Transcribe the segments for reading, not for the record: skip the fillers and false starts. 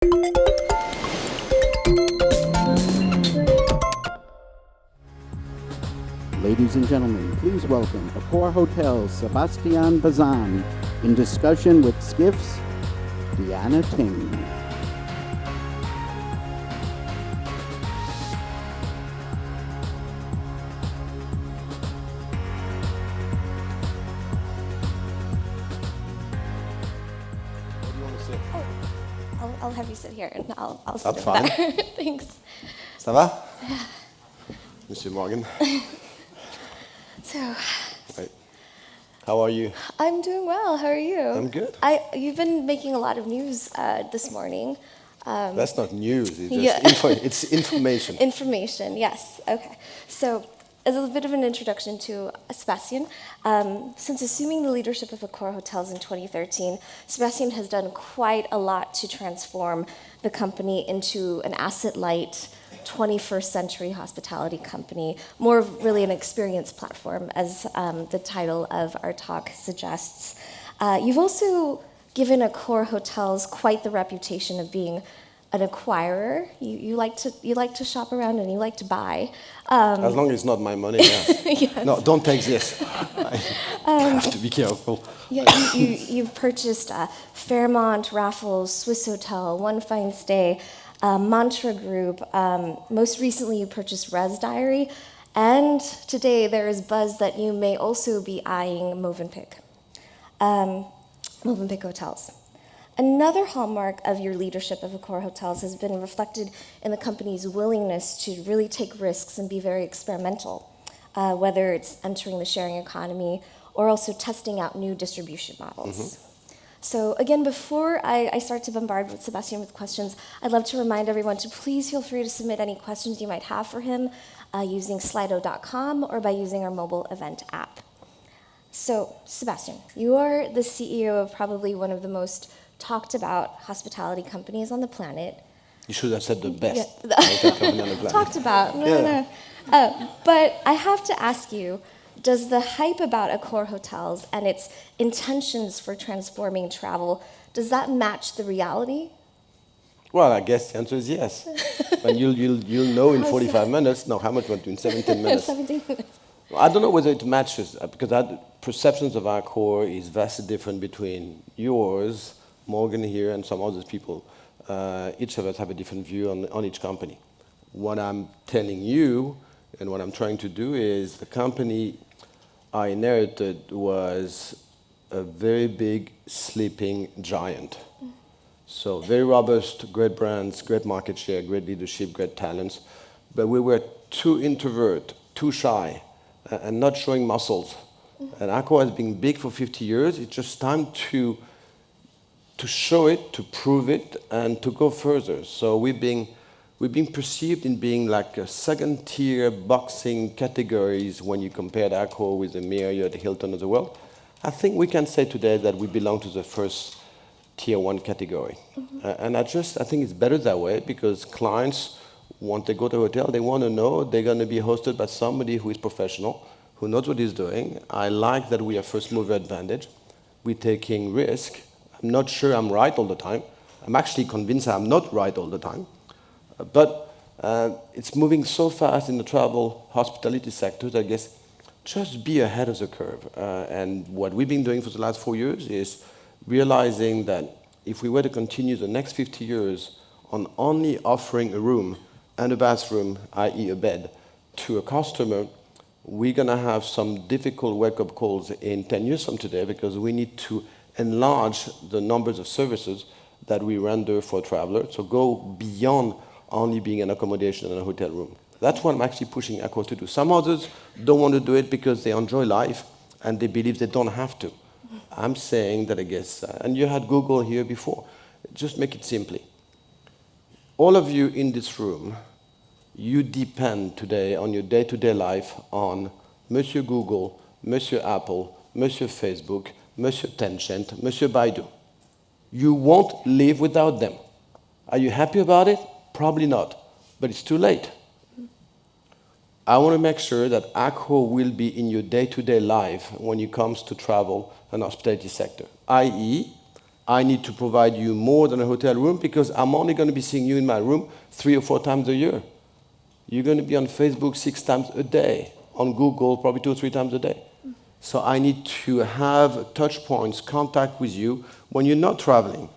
Ladies and gentlemen, please welcome AccorHotels' Sebastien Bazin in discussion with Skift's Deanna Ting. What do you want to say? Oh, I'll have you sit here, and I'll sit That's over fine. there. Thanks. Ça va? Monsieur Morgan. So, Right. How are you? I'm doing well. How are you? I'm good. You've been making a lot of news this morning. That's not news. It's just Yeah. it's information. Information, yes. Okay. So, as a bit of an introduction to Sebastien, since assuming the leadership of AccorHotels in 2013, Sebastien has done quite a lot to transform the company into an asset-light, 21st century hospitality company, more of really an experience platform, as the title of our talk suggests. You've also given AccorHotels quite the reputation of being an acquirer. You like to shop around and you like to buy. As long as it's not my money, yeah. Yes. No, don't take this. I have to be careful. Yeah, you've purchased Fairmont, Raffles, Swiss Hotel, One Fine Stay, Mantra Group. Most recently, you purchased Res Diary, and today there is buzz that you may also be eyeing Movenpick Hotels. Another hallmark of your leadership of AccorHotels has been reflected in the company's willingness to really take risks and be very experimental, whether it's entering the sharing economy or also testing out new distribution models. Mm-hmm. So again, before I start to bombard with Sebastien with questions, I'd love to remind everyone to please feel free to submit any questions you might have for him using slido.com or by using our mobile event app. So, Sebastien, you are the CEO of probably one of the most talked about hospitality companies on the planet. You should have said the best Yeah. hotel company on the planet. Talked about, no. But I have to ask you, does the hype about AccorHotels and its intentions for transforming travel, does that match the reality? Well, I guess the answer is yes. And you'll know in 45 minutes. No, how much went to in 17 minutes? 17 minutes. I don't know whether it matches, because perceptions of Accor is vastly different between yours, Morgan here, and some other people. Each of us have a different view on each company. What I'm telling you and what I'm trying to do is the company I inherited was a very big sleeping giant. So very robust, great brands, great market share, great leadership, great talents. But we were too introvert, too shy, and not showing muscles. And Accor has been big for 50 years. It's just time to show it, to prove it, and to go further. So we've been perceived in being like a second-tier boxing categories when you compare Accor with the Marriott, the Hilton of the world. I think we can say today that we belong to the first tier one category. And I think it's better that way because clients, when they go to a hotel, they want to know they're going to be hosted by somebody who is professional, who knows what he's doing. I like that we have first mover advantage. We're taking risk. I'm not sure I'm right all the time. I'm actually convinced I'm not right all the time. But it's moving so fast in the travel hospitality sector that I guess just be ahead of the curve. And what we've been doing for the last 4 years is realizing that if we were to continue the next 50 years on only offering a room and a bathroom, i.e. a bed, to a customer, we're going to have some difficult wake-up calls in 10 years from today because we need to enlarge the numbers of services that we render for travelers, so go beyond only being an accommodation in a hotel room. That's what I'm actually pushing Accor to do. Some others don't want to do it because they enjoy life and they believe they don't have to. I'm saying that I guess, and you had Google here before, just make it simply. All of you in this room, you depend today on your day-to-day life on Monsieur Google, Monsieur Apple, Monsieur Facebook, Monsieur Tencent, Monsieur Baidu. You won't live without them. Are you happy about it? Probably not, but it's too late. I want to make sure that Accor will be in your day-to-day life when it comes to travel and hospitality sector, i.e., I need to provide you more than a hotel room because I'm only going to be seeing you in my room 3 or 4 times a year. You're going to be on Facebook 6 times a day, on Google probably 2 or 3 times a day. So I need to have touch points, contact with you when you're not traveling.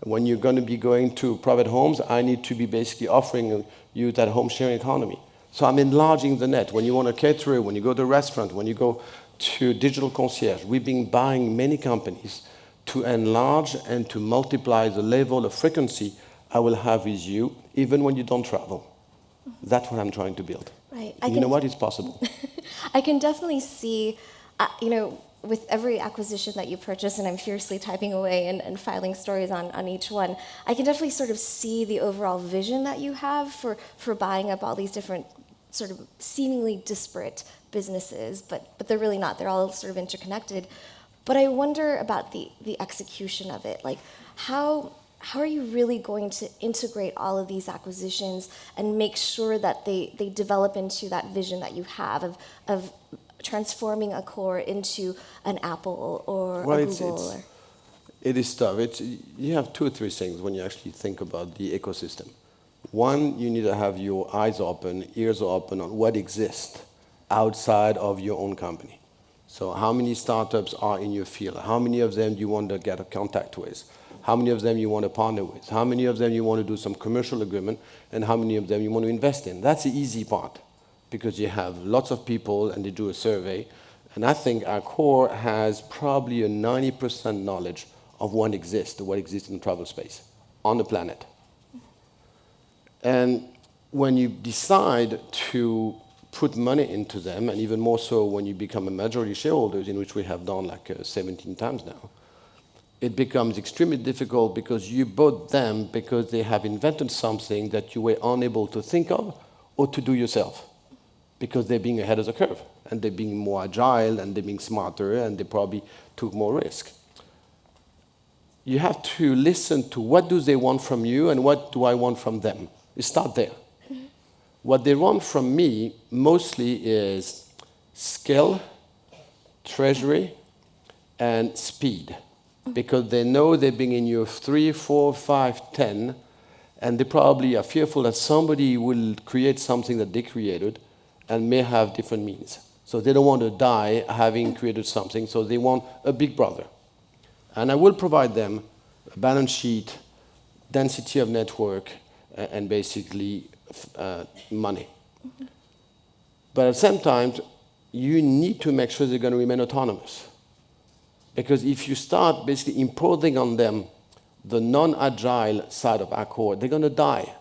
When you're going to be going to private homes, I need to be basically offering you that home sharing economy. So I'm enlarging the net. When you want a caterer, when you go to a restaurant, when you go to digital concierge, we've been buying many companies to enlarge and to multiply the level of frequency I will have with you, even when you don't travel. That's what I'm trying to build. Right. You know what? It's possible. I can definitely see, with every acquisition that you purchase, and I'm furiously typing away and filing stories on each one, I can definitely sort of see the overall vision that you have for buying up all these different sort of seemingly disparate businesses, but they're really not. They're all sort of interconnected. But I wonder about the execution of it. Like, how are you really going to integrate all of these acquisitions and make sure that they develop into that vision that you have of transforming Accor into an Apple or a Google? It is tough. You have 2 or 3 things when you actually think about the ecosystem. One, you need to have your eyes open, ears open on what exists outside of your own company. So how many startups are in your field? How many of them do you want to get a contact with? How many of them you want to partner with? How many of them you want to do some commercial agreement? And how many of them you want to invest in? That's the easy part, because you have lots of people and they do a survey. And I think Accor has probably a 90% knowledge of what exists in the travel space on the planet. And when you decide to put money into them, and even more so when you become a majority shareholder, in which we have done like 17 times now, it becomes extremely difficult because you bought them because they have invented something that you were unable to think of or to do yourself, because they're being ahead of the curve, and they're being more agile, and they're being smarter, and they probably took more risk. You have to listen to what do they want from you and what do I want from them. You start there. What they want from me mostly is skill, treasury, and speed, because they know they're being in year 3, 4, 5, 10, and they probably are fearful that somebody will create something that they created and may have different means. So they don't want to die having created something, so they want a big brother. And I will provide them a balance sheet, density of network, and basically money. But at the same time, you need to make sure they're going to remain autonomous. Because if you start basically imposing on them the non-agile side of Accor, they're going to die.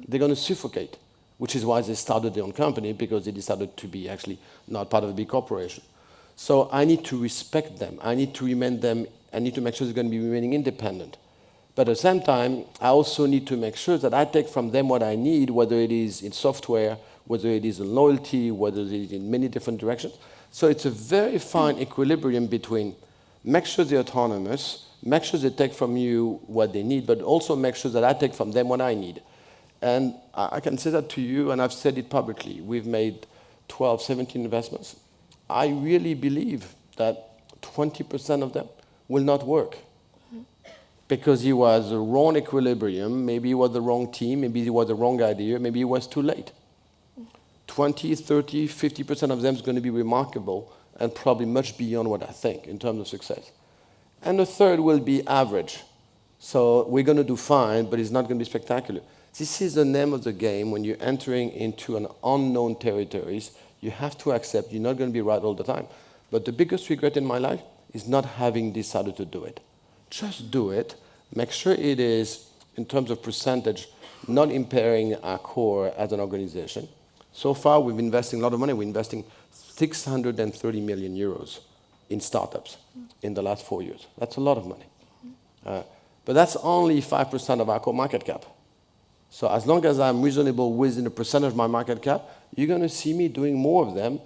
They're going to suffocate, which is why they started their own company, because they decided to be actually not part of a big corporation. So I need to respect them. I need to remain them. I need to make sure they're going to be remaining independent. But at the same time, I also need to make sure that I take from them what I need, whether it is in software, whether it is in loyalty, whether it is in many different directions. So it's a very fine equilibrium between make sure they're autonomous, make sure they take from you what they need, but also make sure that I take from them what I need. And I can say that to you, and I've said it publicly. We've made 12, 17 investments. I really believe that 20% of them will not work, because it was the wrong equilibrium, maybe it was the wrong team, maybe it was the wrong idea, maybe it was too late. 20, 30, 50% of them is going to be remarkable and probably much beyond what I think in terms of success. And the third will be average. So we're going to do fine, but it's not going to be spectacular. This is the name of the game. When you're entering into an unknown territories, you have to accept you're not going to be right all the time. But the biggest regret in my life is not having decided to do it. Just do it. Make sure it is, in terms of percentage, not impairing Accor as an organization. So far, we've been investing a lot of money. We're investing 630 million euros in startups in the last 4 years. That's a lot of money. But that's only 5% of Accor market cap. So as long as I'm reasonable within a percentage of my market cap, you're going to see me doing more of them,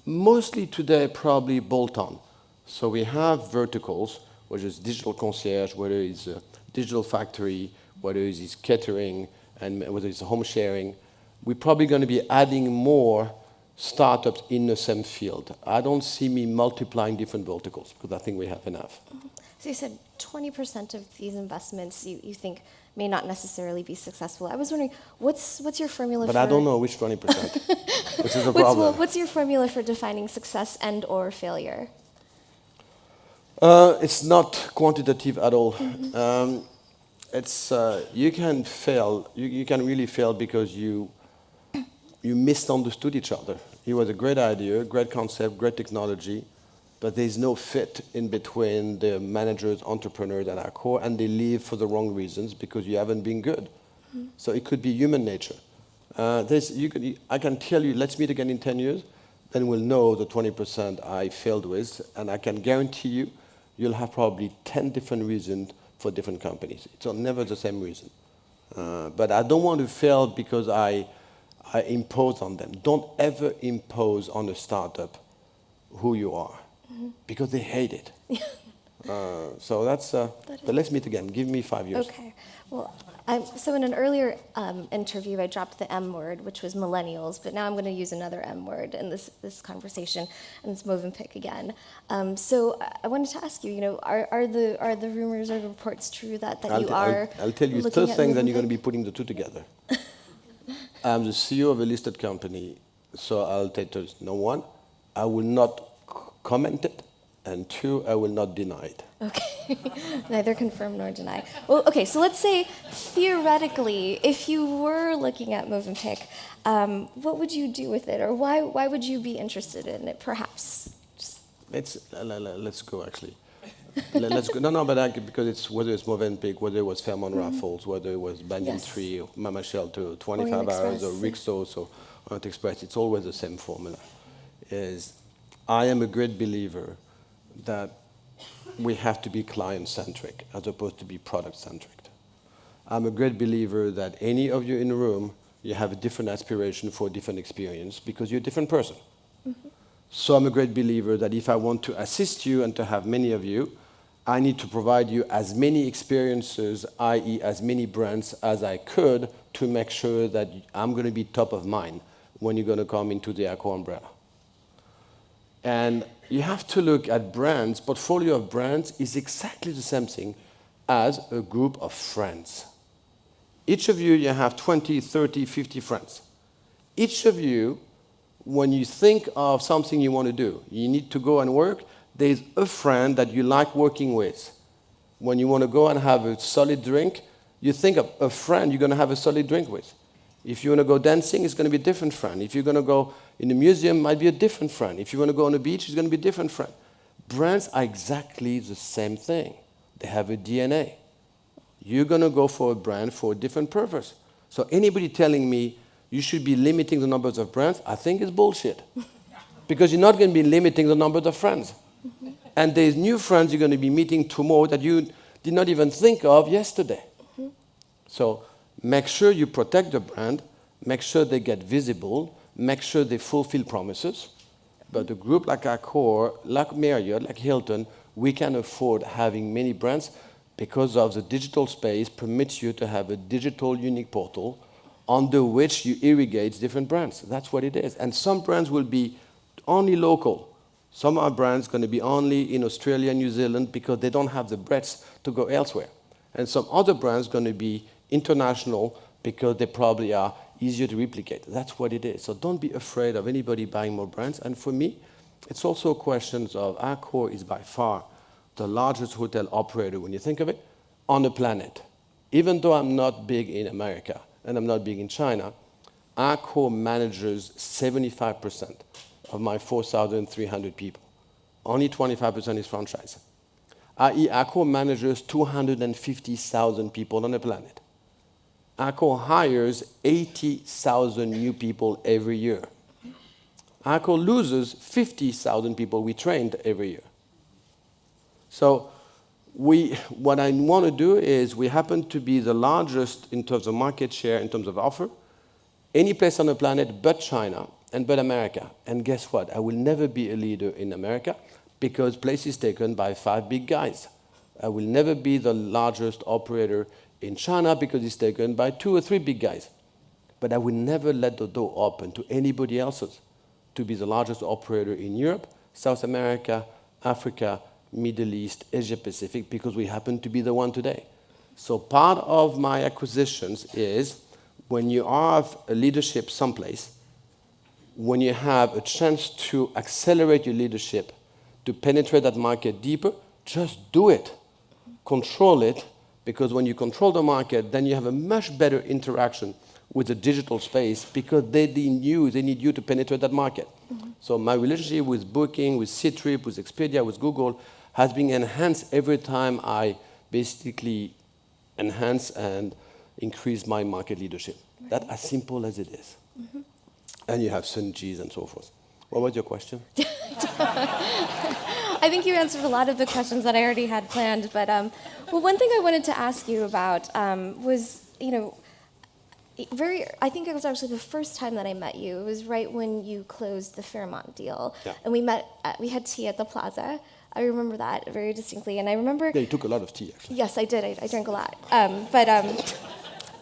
mostly today probably bolt-on. So we have verticals, whether it's digital concierge, whether it's a digital factory, whether it's catering, and whether it's home sharing. We're probably going to be adding more startups in the same field. I don't see me multiplying different verticals because I think we have enough. So you said 20% of these investments you think may not necessarily be successful. I was wondering, what's your formula But for... I don't know which 20%, which is a problem. What's your formula for defining success and or failure? It's not quantitative at all. It's you can fail. You can really fail because you misunderstood each other. It was a great idea, great concept, great technology, but there's no fit in between the managers, entrepreneurs at our core, and they leave for the wrong reasons because you haven't been good. So it could be human nature. I can tell you, let's meet again in 10 years, then we'll know the 20% I failed with, and I can guarantee you, you'll have probably 10 different reasons for different companies. It's never the same reason. But I don't want to fail because I impose on them. Don't ever impose on a startup who you are, because they hate it. So that's, but let's meet again. Give me 5 years. Okay. Well, so in an earlier interview, I dropped the M word, which was millennials, but now I'm going to use another M word in this conversation, and it's Movenpick again. So I wanted to ask you, are the rumors or reports true that you are? I'll tell you two things, and you're going to be putting the two together. I'm the CEO of a listed company, so I'll tell you, no one, I will not comment it, and two, I will not deny it. Okay, neither confirm nor deny. Well, okay, so let's say theoretically, if you were looking at Movenpick, what would you do with it, or why would you be interested in it, perhaps? Let's go, actually. Let's go. No, but because it's whether it's Movenpick, whether it was Fairmont Raffles, whether it was Banyan Tree, or Mama Shelter, 25 hours, or Rixos, or Orient Express, it's always the same formula. I am a great believer that we have to be client-centric as opposed to be product-centric. I'm a great believer that any of you in the room, you have a different aspiration for a different experience because you're a different person. So I'm a great believer that if I want to assist you and to have many of you, I need to provide you as many experiences, i.e. as many brands as I could to make sure that I'm going to be top of mind when you're going to come into the Accor umbrella. And you have to look at brands. Portfolio of brands is exactly the same thing as a group of friends. Each of you have 20, 30, 50 friends. Each of you, when you think of something you want to do, you need to go and work, there's a friend that you like working with. When you want to go and have a solid drink, you think of a friend you're going to have a solid drink with. If you want to go dancing, it's going to be a different friend. If you're going to go in a museum, it might be a different friend. If you want to go on a beach, it's going to be a different friend. Brands are exactly the same thing. They have a DNA. You're going to go for a brand for a different purpose. So anybody telling me you should be limiting the numbers of brands, I think is bullshit. Because you're not going to be limiting the numbers of friends. And there's new friends you're going to be meeting tomorrow that you did not even think of yesterday. So make sure you protect the brand, make sure they get visible, make sure they fulfill promises. But a group like Accor, like Marriott, like Hilton, we can afford having many brands because of the digital space permits you to have a digital unique portal under which you irrigate different brands. That's what it is. And some brands will be only local. Some are brands going to be only in Australia and New Zealand because they don't have the breadth to go elsewhere. And some other brands going to be international because they probably are easier to replicate. That's what it is. So don't be afraid of anybody buying more brands. And for me, it's also a question of Accor is by far the largest hotel operator, when you think of it, on the planet. Even though I'm not big in America and I'm not big in China, Accor manages 75% of my 4,300 people. Only 25% is franchise. i.e. Accor manages 250,000 people on the planet. Accor hires 80,000 new people every year. Accor loses 50,000 people we trained every year. So what I want to do is we happen to be the largest in terms of market share, in terms of offer, any place on the planet but China and but America. And guess what? I will never be a leader in America because place is taken by 5 big guys. I will never be the largest operator in China because it's taken by 2 or 3 big guys. But I will never let the door open to anybody else's to be the largest operator in Europe, South America, Africa, Middle East, Asia Pacific, because we happen to be the one today. So part of my acquisitions is when you have a leadership someplace, when you have a chance to accelerate your leadership, to penetrate that market deeper, just do it. Control it, because when you control the market, then you have a much better interaction with the digital space because they need you to penetrate that market. So my relationship with Booking, with Ctrip, with Expedia, with Google has been enhanced every time I basically enhance and increase my market leadership. Right. That's as simple as it is. And you have synergies and so forth. What was your question? I think you answered a lot of the questions that I already had planned, but well, one thing I wanted to ask you about was, I think it was actually the first time that I met you. It was right when you closed the Fairmont deal, and we had tea at the Plaza. I remember that very distinctly, and I remember. Yeah, you took a lot of tea, actually. Yes, I did. I drank a lot,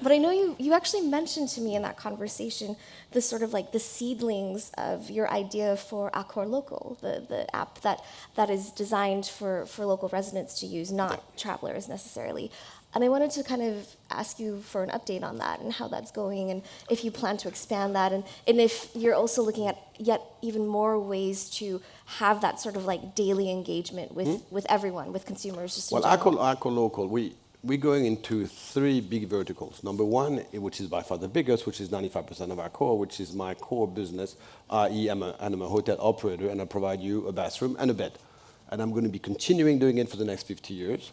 but I know you actually mentioned to me in that conversation the sort of like the seedlings of your idea for AccorLocal, the app that is designed for local residents to use, not travelers necessarily. And I wanted to kind of ask you for an update on that and how that's going, and if you plan to expand that, and if you're also looking at yet even more ways to have that sort of like daily engagement with everyone, with consumers. Just in general. AccorLocal, we're going into 3 big verticals. Number 1, which is by far the biggest, which is 95% of our core, which is my core business, i.e. I'm a hotel operator, and I provide you a bathroom and a bed. And I'm going to be continuing doing it for the next 50 years.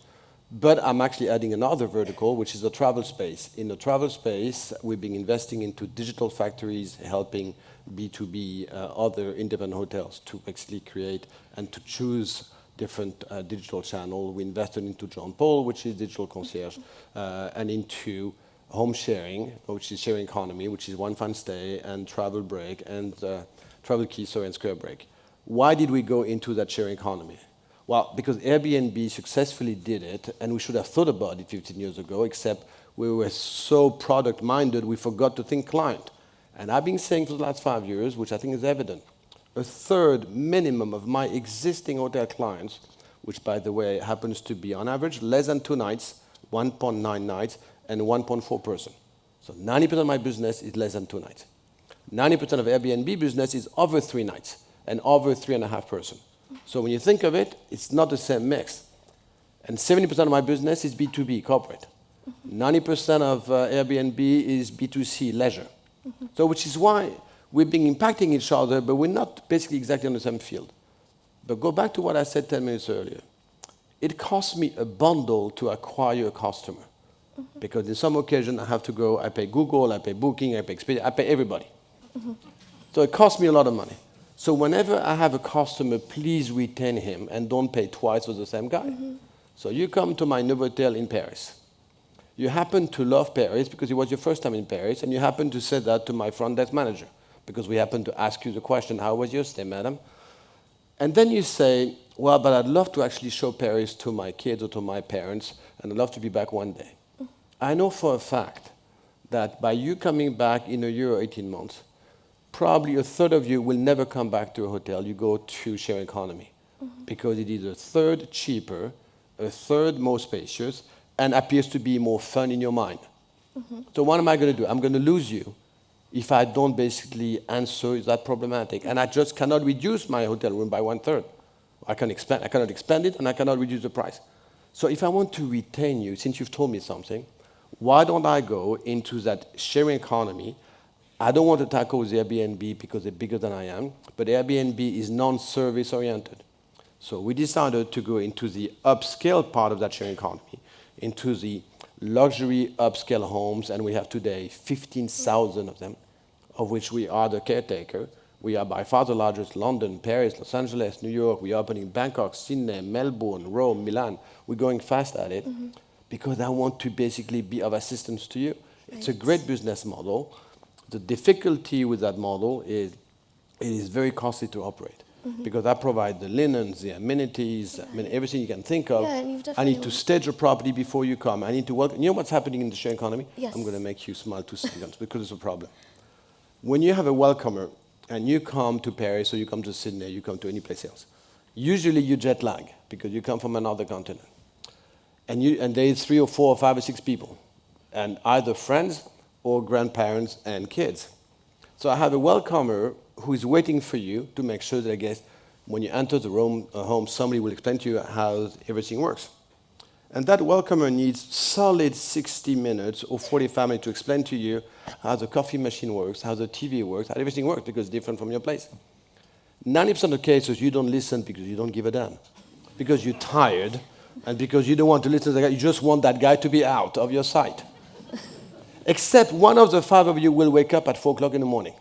But I'm actually adding another vertical, which is the travel space. In the travel space, we've been investing into digital factories, helping B2B, other independent hotels to actually create and to choose different digital channels. We invested into John Paul, which is digital concierge, and into home sharing, which is sharing economy, which is One Fine Stay and Travel Break and Travel Key, and Square Break. Why did we go into that sharing economy? Well, because Airbnb successfully did it, and we should have thought about it 15 years ago, except we were so product-minded, we forgot to think client. And I've been saying for the last 5 years, which I think is evident, a third minimum of my existing hotel clients, which, by the way, happens to be, on average, less than 2 nights, 1.9 nights, and 1.4 person. So 90% of my business is less than 2 nights. 90% of Airbnb business is over 3 nights and over 3.5 person. So when you think of it, it's not the same mix. And 70% of my business is B2B, corporate. 90% of Airbnb is B2C, leisure. So which is why we've been impacting each other, but we're not basically exactly on the same field. But go back to what I said 10 minutes earlier. It costs me a bundle to acquire a customer. Because in some occasion, I have to go, I pay Google, I pay Booking, I pay Expedia, I pay everybody. So it costs me a lot of money. So whenever I have a customer, please retain him and don't pay twice for the same guy. So you come to my Novotel in Paris. You happen to love Paris because it was your first time in Paris, and you happen to say that to my front desk manager because we happen to ask you the question, how was your stay, madam? And then you say, well, but I'd love to actually show Paris to my kids or to my parents, and I'd love to be back one day. I know for a fact that by you coming back in a year or 18 months, probably a third of you will never come back to a hotel. You go to sharing economy because it is a third cheaper, a third more spacious, and appears to be more fun in your mind. So what am I going to do? I'm going to lose you if I don't basically answer is that problematic. And I just cannot reduce my hotel room by 1/3. I cannot expand it, and I cannot reduce the price. So if I want to retain you, since you've told me something, why don't I go into that sharing economy? I don't want to tackle with Airbnb because they're bigger than I am, but Airbnb is non-service oriented. So we decided to go into the upscale part of that sharing economy, into the luxury upscale homes, and we have today 15,000 of them, of which we are the caretaker. We are by far the largest: London, Paris, Los Angeles, New York. We are opening Bangkok, Sydney, Melbourne, Rome, Milan. We're going fast at it because I want to basically be of assistance to you. It's a great business model. The difficulty with that model is it is very costly to operate because I provide the linens, the amenities, I mean, everything you can think of. Yeah, and you've I need to stage a property before you come. I need to welcome. You know what's happening in the sharing economy? Yes. I'm going to make you smile 2 seconds because it's a problem. When you have a welcomer and you come to Paris or you come to Sydney, you come to any place else. Usually you jet lag because you come from another continent. And there's 3 or 4 or 5 or 6 people, and either friends or grandparents and kids. So I have a welcomer who is waiting for you to make sure that, I guess, when you enter the home, somebody will explain to you how everything works. And that welcomer needs solid 60 minutes or 45 minutes to explain to you how the coffee machine works, how the TV works, how everything works, because it's different from your place. 90% of the cases, you don't listen because you don't give a damn, because you're tired, and because you don't want to listen to the guy, you just want that guy to be out of your sight. Except one of the 5 of you will wake up at 4 o'clock in the morning.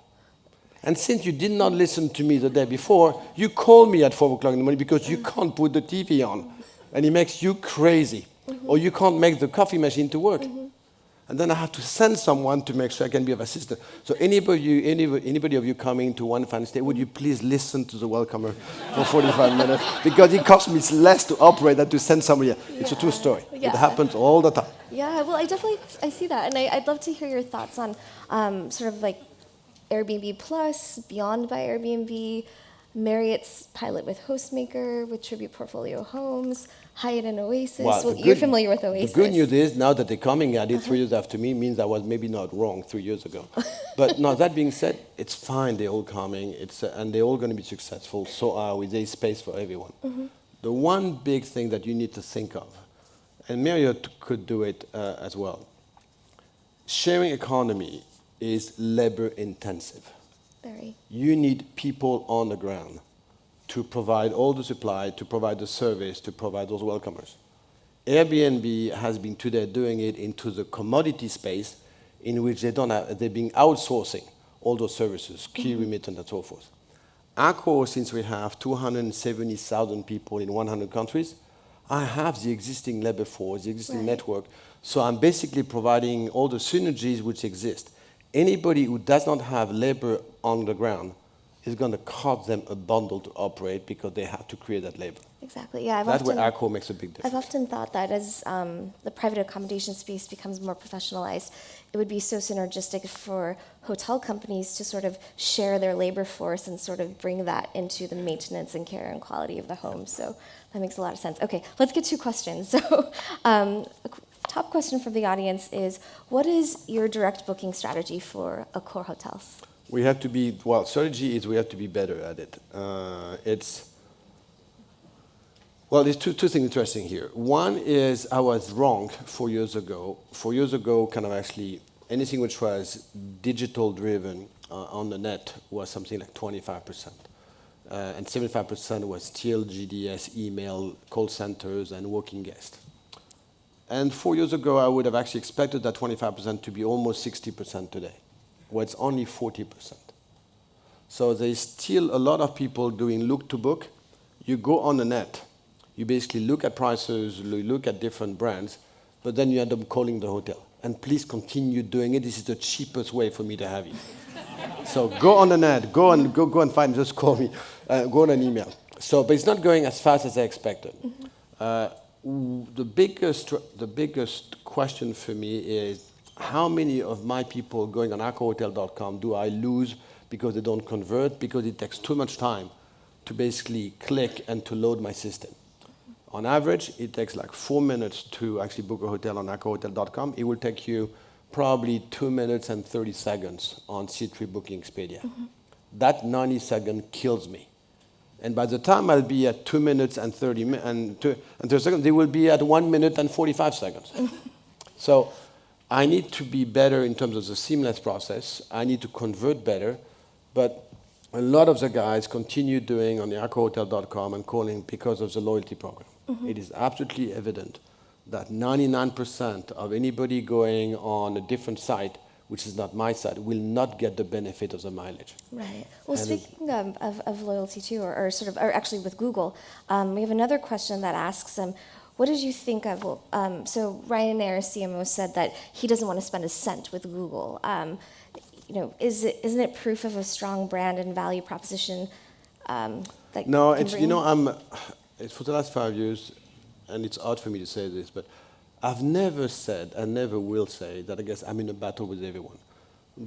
And since you did not listen to me the day before, you call me at 4 o'clock in the morning because you can't put the TV on. And it makes you crazy. Or you can't make the coffee machine to work. And then I have to send someone to make sure I can be of assistance. So anybody of you coming to one fine stay, would you please listen to the welcomer for 45 minutes? Because it costs me less to operate than to send somebody. It's a true story. Yeah. It happens all the time. Yeah, well, I see that. And I'd love to hear your thoughts on sort of like Airbnb Plus, Beyond by Airbnb, Marriott's pilot with HostMaker, with Tribute Portfolio Homes, Hyatt and Oasis. Well, you're familiar with Oasis. The good news is, now that they're coming at it 3 years after me, means I was maybe not wrong 3 years ago. But no, that being said, it's fine, they're all coming, and they're all going to be successful, so are we. There's space for everyone. The one big thing that you need to think of, and Marriott could do it as well, sharing economy is labor intensive. Very. You need people on the ground to provide all the supply, to provide the service, to provide those welcomers. Airbnb has been today doing it into the commodity space in which they're being outsourcing all those services, key remittance and so forth. Accor, since we have 270,000 people in 100 countries, I have the existing labor force, the existing network, so I'm basically providing all the synergies which exist. Anybody who does not have labor on the ground is going to cost them a bundle to operate because they have to create that labor. Exactly, yeah. That's where Accor makes a big difference. I've often thought that as the private accommodation space becomes more professionalized, it would be so synergistic for hotel companies to sort of share their labor force and sort of bring that into the maintenance and care and quality of the home. So that makes a lot of sense. Okay, let's get to questions. So top question from the audience is, what is your direct booking strategy for AccorHotels? We have to be, well, strategy is we have to be better at it. There's two things interesting here. One is I was wrong 4 years ago. 4 years ago, kind of actually, anything which was digital driven on the net was something like 25%. And 75% was still GDS, email, call centers, and walking guests. And 4 years ago, I would have actually expected that 25% to be almost 60% today, where it's only 40%. So there's still a lot of people doing look to book. You go on the net, you basically look at prices, you look at different brands, but then you end up calling the hotel. And please continue doing it. This is the cheapest way for me to have you. So go on the net, go and find, just call me, go on an email. So, but it's not going as fast as I expected. The biggest question for me is, how many of my people going on AccorHotel.com do I lose because they don't convert, because it takes too much time to basically click and to load my system? On average, it takes like 4 minutes to actually book a hotel on AccorHotel.com. It will take you probably 2 minutes and 30 seconds on C3 Booking Expedia. That 90 seconds kills me. And by the time I'll be at 2 minutes and 30 seconds, they will be at 1 minute and 45 seconds. So I need to be better in terms of the seamless process. I need to convert better. But a lot of the guys continue doing on the AccorHotel.com and calling because of the loyalty program. It is absolutely evident that 99% of anybody going on a different site, which is not my site, will not get the benefit of the mileage. Right. Well, speaking of loyalty too, or actually with Google, we have another question that asks, what did you think of, so Ryanair CMO said that he doesn't want to spend a cent with Google. Isn't it proof of a strong brand and value proposition? No, it's for the last 5 years, and it's odd for me to say this, but I've never said and never will say that I guess I'm in a battle with everyone.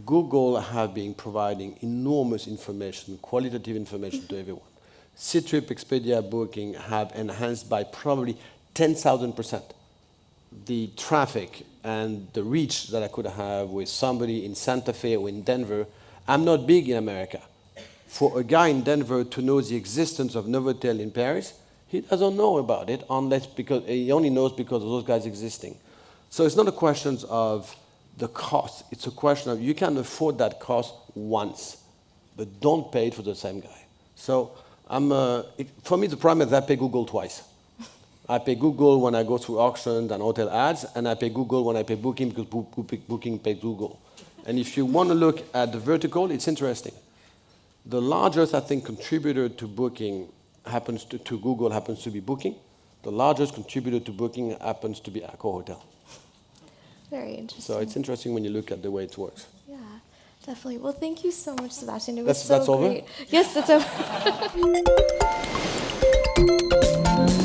Google have been providing enormous information, qualitative information to everyone. Ctrip, Expedia, Booking have enhanced by probably 10,000% the traffic and the reach that I could have with somebody in Santa Fe or in Denver. I'm not big in America. For a guy in Denver to know the existence of Novotel in Paris, he doesn't know about it unless because he only knows because of those guys existing. So it's not a question of the cost. It's a question of you can afford that cost once, but don't pay it for the same guy. So for me, the problem is I pay Google twice. I pay Google when I go through auctions and hotel ads, and I pay Google when I pay Booking because Booking pays Google. And if you want to look at the vertical, it's interesting. The largest, I think, contributor to Booking to Google happens to be Booking. The largest contributor to Booking happens to be AccorHotels. Very interesting. So it's interesting when you look at the way it works. Yeah, definitely. Well, thank you so much, Sebastien. It was That's so over? great. Yes, that's over.